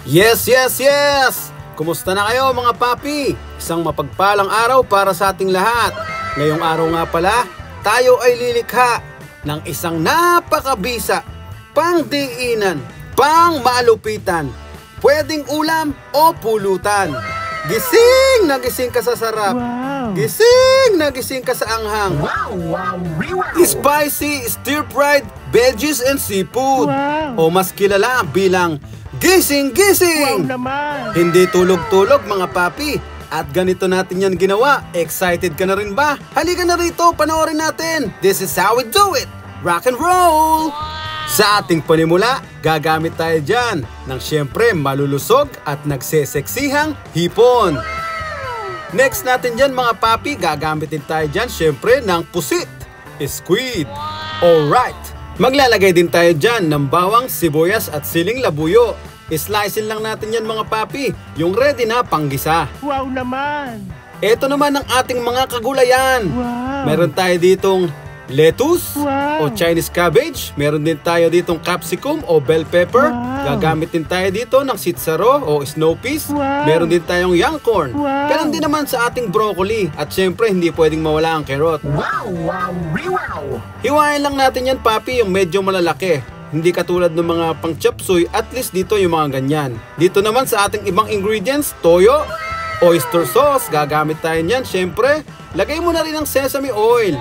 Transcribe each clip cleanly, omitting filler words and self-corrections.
Yes, yes, yes! Kumusta na kayo mga papi? Isang mapagpalang araw para sa ating lahat. Ngayong araw nga pala, tayo ay lilikha ng isang napakabisa, pangdiinan, pangmalupitan, pwedeng ulam o pulutan. Gising na gising ka sa sarap. Wow. Gising na gising ka sa anghang. Spicy stir-fried veggies and seafood. Wow. O mas kilala bilang gising-gising. Wow naman! Hindi tulog-tulog mga papi. At ganito natin yan ginawa. Excited ka na rin ba? Halika na rito, panoorin natin. This is how we do it. Rock and roll! Sa ating panimula, gagamit tayo dyan ng syempre malulusog at nagseseksihang hipon. Next natin dyan mga papi, gagamit din tayo dyan syempre ng pusit, squid. Alright, maglalagay din tayo dyan ng bawang, sibuyas at siling labuyo. Slicein lang natin yan mga papi, yung ready na panggisa. Wow naman! Ito naman ang ating mga kagulayan. Wow! Meron tayo ditong lettuce Wow. o Chinese cabbage. Meron din tayo ditong capsicum o bell pepper. Wow. Gagamit din tayo dito ng sitsaro o snow peas. Wow. Meron din tayong young corn. Wow. Ganun din naman sa ating broccoli. At syempre hindi pwedeng mawala ang carrot. Hiwain lang natin yan papi, yung medyo malalaki. Hindi katulad ng mga pang chop suey, at least dito yung mga ganyan. Dito naman sa ating ibang ingredients, toyo, oyster sauce, gagamit tayo niyan. Syempre, lagay mo na rin ng sesame oil.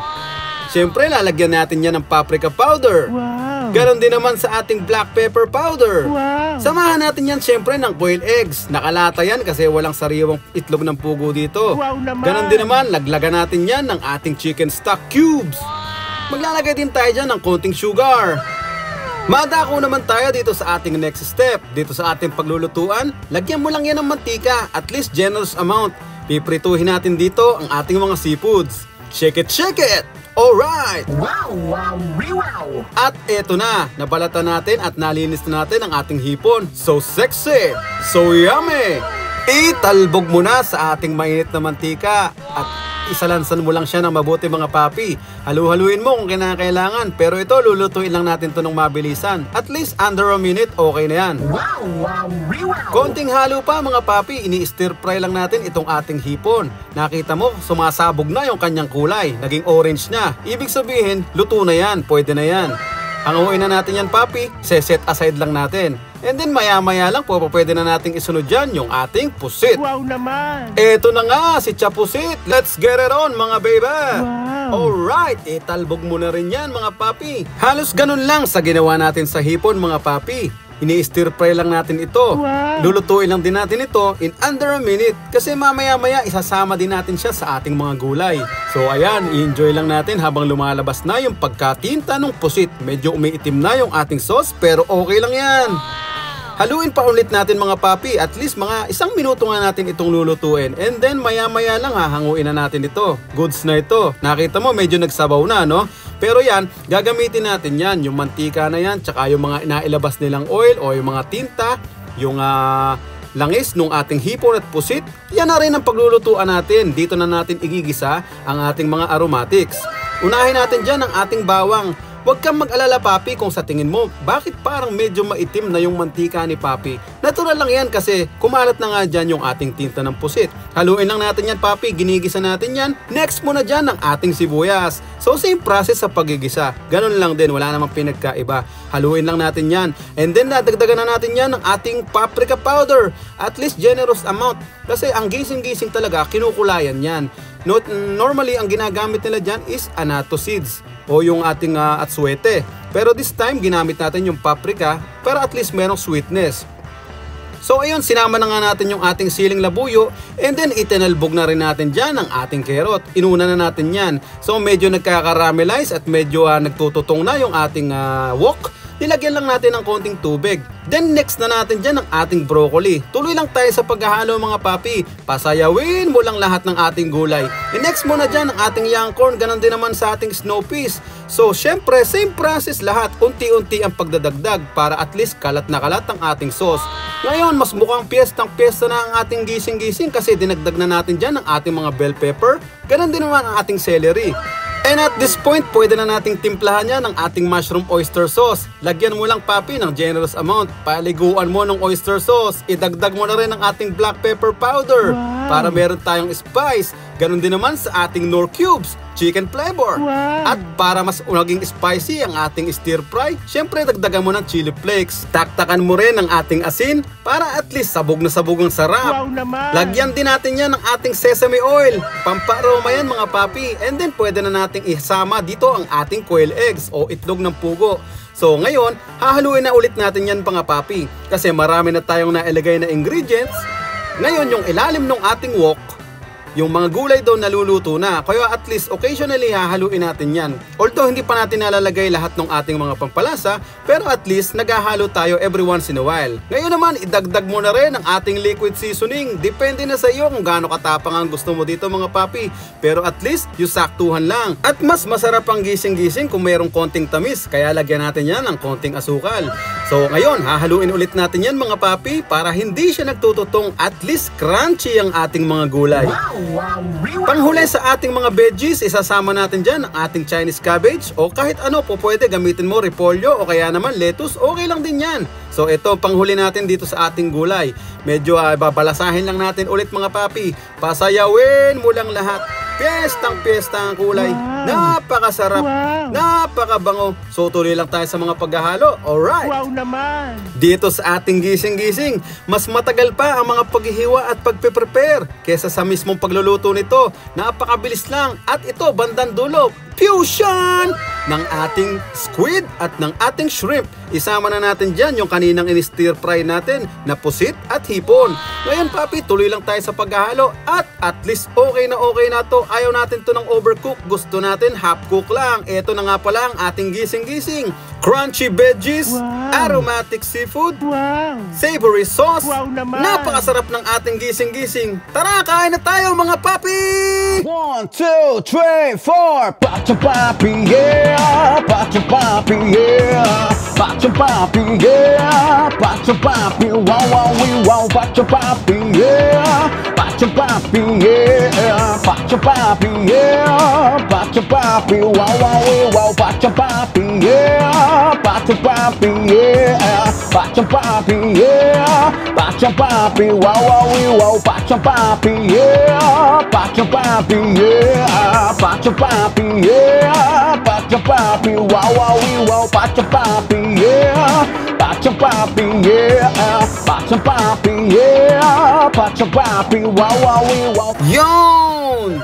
Syempre, lalagyan natin yan ng paprika powder. Wow! Ganon din naman sa ating black pepper powder. Wow! Samahan natin yan syempre ng boiled eggs. Nakalata yan kasi walang sariwang itlog ng pugo dito. Wow naman! Ganon din naman, laglagan natin yan ng ating chicken stock cubes. Maglalagay din tayo dyan ng konting sugar. Madako naman tayo dito sa ating next step. Dito sa ating paglulutuan, lagyan mo lang yan ng mantika, at least generous amount. Piprituhin natin dito ang ating mga seafoods. Shake it, shake it! Alright! At eto na, nabalatan natin at nalinis na natin ang ating hipon. So sexy! So yummy! Italbog mo na sa ating mainit na mantika at isalansan mo lang siya ng mabuti mga papi. Halu-haluin mo kung kinakailangan, pero ito lulutuin lang natin to ng mabilisan. At least under a minute, okay na yan. Konting halo pa mga papi, ini-stir fry lang natin itong ating hipon. Nakita mo, sumasabog na yung kanyang kulay, naging orange na. Ibig sabihin, luto na yan, pwede na yan. Hanguin na natin yan papi, set aside lang natin. And then maya-maya lang po, pwede na nating isunod dyan yung ating pusit. Wow naman! Eto na nga, si Chapusit. Let's get it on mga baby! Wow! Alright, italbog mo na rin yan mga papi. Halos ganun lang sa ginawa natin sa hipon mga papi. Ini-stir fry lang natin ito. Wow! Lulutuin lang din natin ito in under a minute kasi mamaya-maya isasama din natin siya sa ating mga gulay. So ayan, i-enjoy lang natin habang lumalabas na yung pagkatinta ng pusit. Medyo umiitim na yung ating sauce pero okay lang yan. Haluin pa ulit natin mga papi, at least mga 1 minuto nga natin itong lulutuin. And then maya-maya lang hahanguin na natin ito. Goods na ito. Nakita mo medyo nagsabaw na, no? Pero yan, gagamitin natin yan. Yung mantika na yan, tsaka yung mga inailabas nilang oil o yung mga tinta, yung langis nung ating hipon at pusit. Yan na rin ang paglulutuan natin. Dito na natin igigisa ang ating mga aromatics. Unahin natin dyan ang ating bawang. Huwag kang mag-alala papi kung sa tingin mo, bakit parang medyo maitim na yung mantika ni papi? Natural lang yan kasi kumalat na nga dyan yung ating tinta ng pusit. Haluin lang natin yan papi, ginigisa natin yan. Next mo na dyan ang ating sibuyas. So same process sa pagigisa. Ganun lang din, wala namang pinagkaiba. Haluin lang natin yan. And then nadagdagan na natin yan ng ating paprika powder. At least generous amount. Kasi ang gising-gising talaga, kinukulayan yan. Normally, ang ginagamit nila dyan is annatto seeds o yung ating atsuete. Pero this time, ginamit natin yung paprika para at least merong sweetness. So ayun, sinama na nga natin yung ating siling labuyo and then itinalbog na rin natin dyan ang ating carrot. Inuna na natin yan. So medyo nagkakaramelize at medyo nagtututong na yung ating wok. Nilagyan lang natin ng konting tubig. Then next na natin dyan ang ating broccoli. Tuloy lang tayo sa paghahalo mga papi. Pasayawin mo lang lahat ng ating gulay. I-next mo na dyan ang ating young corn. Ganon din naman sa ating snow peas. So syempre, same process lahat. Unti-unti ang pagdadagdag para at least kalat na kalat ang ating sauce. Ngayon, mas mukhang piyestang-piyesta na ang ating gising-gising kasi dinagdag na natin dyan ang ating mga bell pepper. Ganon din naman ang ating celery. And at this point, pwede na nating timplahan yan ng ating mushroom oyster sauce. Lagyan mo lang papi ng generous amount. Paliguan mo ng oyster sauce. Idagdag mo na rin ang ating black pepper powder para meron tayong spice. Ganon din naman sa ating Knorr cubes, chicken flavor. At para mas naging spicy ang ating stir fry, syempre dagdagan mo ng chili flakes. Taktakan mo rin ang ating asin para at least sabog na sabog ang sarap. Lagyan din natin yan ng ating sesame oil. Pampa-aroma yan mga papi. And then pwede na nating isama dito ang ating quail eggs o itlog ng pugo. So ngayon, hahaluin na ulit natin yan mga papi. Kasi marami na tayong nailagay na ingredients. Ngayon yung ilalim ng ating wok, yung mga gulay daw naluluto na, kaya at least occasionally hahaluin natin yan. Although hindi pa natin nalalagay lahat ng ating mga pampalasa, pero at least naghahalo tayo every once in a while. Ngayon naman, idagdag mo na rin ang ating liquid seasoning. Depende na sa iyo kung gaano katapang ang gusto mo dito mga papi. Pero at least, yung saktuhan lang. At mas masarap ang gising-gising kung mayroong konting tamis, kaya lagyan natin yan ng konting asukal. So ngayon, hahaluin ulit natin yan mga papi para hindi siya nagtututong, at least crunchy ang ating mga gulay. Panghuli sa ating mga veggies, isasama natin dyan ang ating Chinese cabbage o kahit ano po pwede, gamitin mo repolyo o kaya naman lettuce, okay lang din yan. So ito panghuli natin dito sa ating gulay. Medyo babalasahin lang natin ulit mga papi. Pasayawin mo lang lahat. Piyestang-piyesta ang kulay. Napakasarap. Napakabango. So tuloy lang tayo sa mga paghahalo. Alright. Wow naman. Dito sa ating gising-gising, mas matagal pa ang mga paghihiwa at pagpe-prepare kesa sa mismong pagluluto nito. Napakabilis lang. At ito, bandang dulo, fusion ng ating squid at ng ating shrimp. Isama na natin dyan yung kaninang in-stir fry natin na pusit at hipon. Ngayon papi, tuloy lang tayo sa paghahalo at least okay na to. Ayaw natin to ng overcook. Gusto natin half cook lang. Ito na nga pala ang ating gising-gising. Crunchy veggies, aromatic seafood, savory sauce. Napakasarap ng ating gising-gising. Tara, kain na tayo mga papi! 1, 2, 3, 4. Pacha papi, yeah. Pacha papi, yeah. Pacha papi, yeah. Pacha papi, wow, wow, wow. Pacha papi, yeah. Pacha papi, yeah. Pacha papi, yeah. Pacha papi, wow, wow, wow. Pacha papi, yeah. Pacha papi, yeah. Pacha papi, yeah. Pacha papi, wow, wow, wow. Pacha papi, yeah. Pacha papi, yeah. Pacha papi, yeah. Pacha papi, wow, wow, wow. Pacha papi, yeah. Pacha papi, yeah. Pacha papi, yeah. Pacha papi, wow, wow, wow. Yon!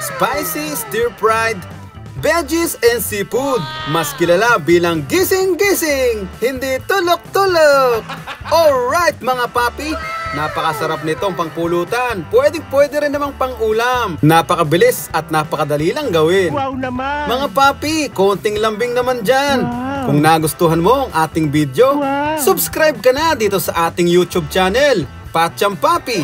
Spicy stir-fried veggies and seafood. Mas kilala bilang gising-gising, hindi tulok-tulok. Alright mga papi, napakasarap nitong pangpulutan. Pwede rin namang pang-ulam. Napakabilis at napakadali lang gawin. Wow naman. Mga papi, konting lambing naman dyan. Kung nagustuhan mo ang ating video, subscribe ka na dito sa ating YouTube channel, Pacham Papi.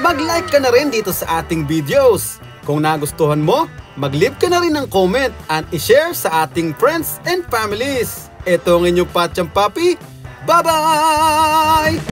Mag-like ka na rin dito sa ating videos. Kung nagustuhan mo, mag-leave ka na rin ng comment and i-share sa ating friends and families. Ito ang inyong Pacham Papi. Bye-bye!